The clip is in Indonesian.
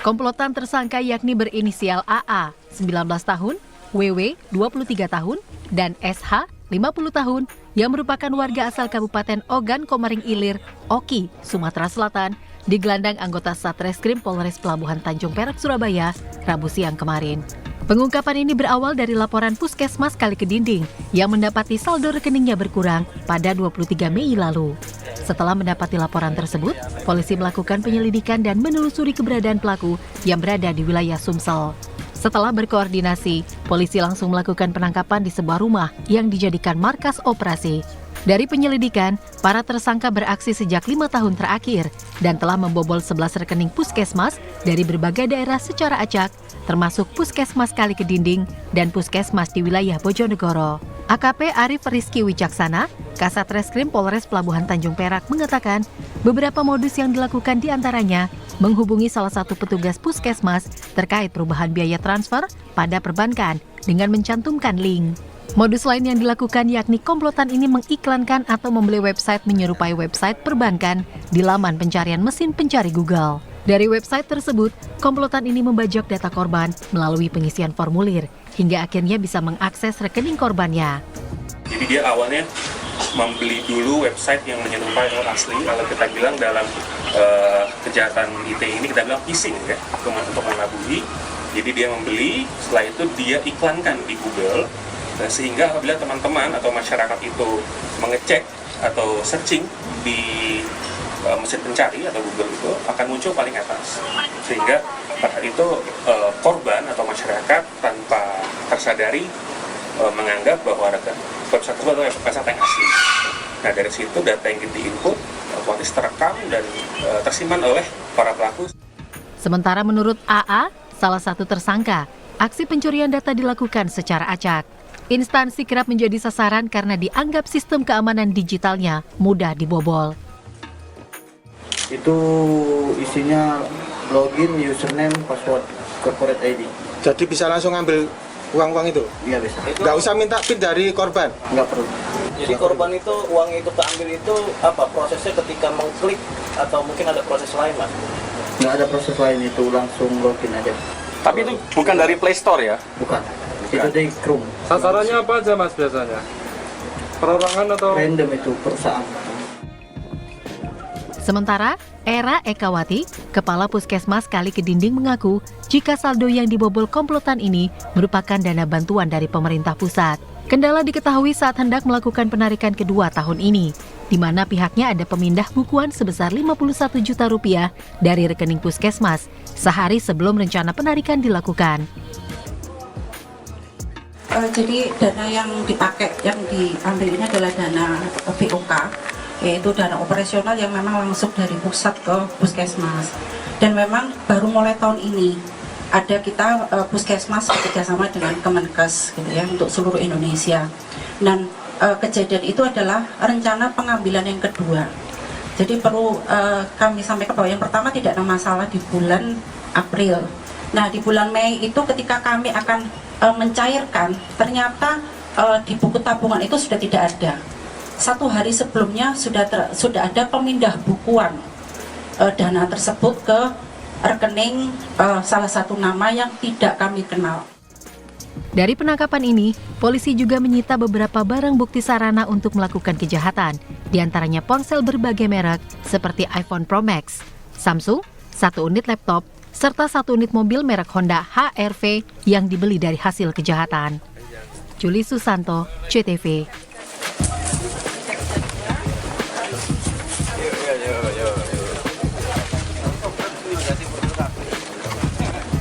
Komplotan tersangka yakni berinisial AA, 19 tahun, WW, 23 tahun, dan SH, 50 tahun, yang merupakan warga asal Kabupaten Ogan Komering Ilir, Oki, Sumatera Selatan, digelandang anggota Satreskrim Polres Pelabuhan Tanjung Perak, Surabaya, Rabu siang kemarin. Pengungkapan ini berawal dari laporan Puskesmas Kalikedinding yang mendapati saldo rekeningnya berkurang pada 23 Mei lalu. Setelah mendapati laporan tersebut, polisi melakukan penyelidikan dan menelusuri keberadaan pelaku yang berada di wilayah Sumsel. Setelah berkoordinasi, polisi langsung melakukan penangkapan di sebuah rumah yang dijadikan markas operasi. Dari penyelidikan, para tersangka beraksi sejak 5 tahun terakhir dan telah membobol 11 rekening puskesmas dari berbagai daerah secara acak, termasuk Puskesmas Kalikedinding dan Puskesmas di wilayah Bojonegoro. AKP Arif Rizky Wicaksana, Kasat Reskrim Polres Pelabuhan Tanjung Perak mengatakan beberapa modus yang dilakukan diantaranya menghubungi salah satu petugas puskesmas terkait perubahan biaya transfer pada perbankan dengan mencantumkan link. Modus lain yang dilakukan yakni komplotan ini mengiklankan atau membeli website menyerupai website perbankan di laman pencarian mesin pencari Google. Dari website tersebut, komplotan ini membajak data korban melalui pengisian formulir hingga akhirnya bisa mengakses rekening korbannya. Jadi dia awalnya membeli dulu website yang menyerupai orang asli. Kalau kita bilang dalam kejahatan IT ini kita bilang phishing ya, untuk mengelabui. Jadi dia membeli, setelah itu dia iklankan di Google. Sehingga apabila teman-teman atau masyarakat itu mengecek atau searching di mesin pencari atau Google itu akan muncul paling atas. Sehingga pada itu korban atau masyarakat tanpa tersadari menganggap bahwa website tersebut adalah website yang asli. Nah dari situ data yang diinput otomatis terekam dan tersimpan oleh para pelaku. Sementara menurut AA, salah satu tersangka, aksi pencurian data dilakukan secara acak. Instansi kerap menjadi sasaran karena dianggap sistem keamanan digitalnya mudah dibobol. Itu isinya login, username, password, corporate ID. Jadi bisa langsung ambil uang-uang itu? Iya bisa. Nggak usah minta PIN dari korban? Nggak perlu. Jadi korban itu, uang itu keambil itu apa prosesnya ketika mengklik atau mungkin ada proses lain, Mas? Nggak ada proses lain, itu langsung login aja. Tapi itu bukan dari Play Store ya? Bukan. Itu dari Chrome. Sasarannya apa aja Mas biasanya? Perorangan atau? Random itu perusahaan. Sementara, Era Ekawati, Kepala Puskesmas Kalikedinding mengaku jika saldo yang dibobol komplotan ini merupakan dana bantuan dari pemerintah pusat. Kendala diketahui saat hendak melakukan penarikan kedua tahun ini, di mana pihaknya ada pemindah bukuan sebesar 51 juta rupiah dari rekening puskesmas sehari sebelum rencana penarikan dilakukan. Jadi dana yang dipakai, yang diambil ini adalah dana BOK, yaitu dana operasional yang memang langsung dari pusat ke puskesmas. Dan memang baru mulai tahun ini ada kita puskesmas bekerjasama dengan Kemenkes gitu ya, untuk seluruh Indonesia. Dan kejadian itu adalah rencana pengambilan yang kedua. Jadi perlu kami sampaikan bahwa yang pertama tidak ada masalah di bulan April. Nah di bulan Mei itu ketika kami akan mencairkan, ternyata di buku tabungan itu sudah tidak ada. 1 hari sebelumnya sudah ada pemindah bukuan dana tersebut ke rekening salah satu nama yang tidak kami kenal. Dari penangkapan ini, polisi juga menyita beberapa barang bukti sarana untuk melakukan kejahatan, diantaranya ponsel berbagai merek seperti iPhone Pro Max, Samsung, 1 unit laptop, serta 1 unit mobil merek Honda HR-V yang dibeli dari hasil kejahatan. Juli Susanto, CTV.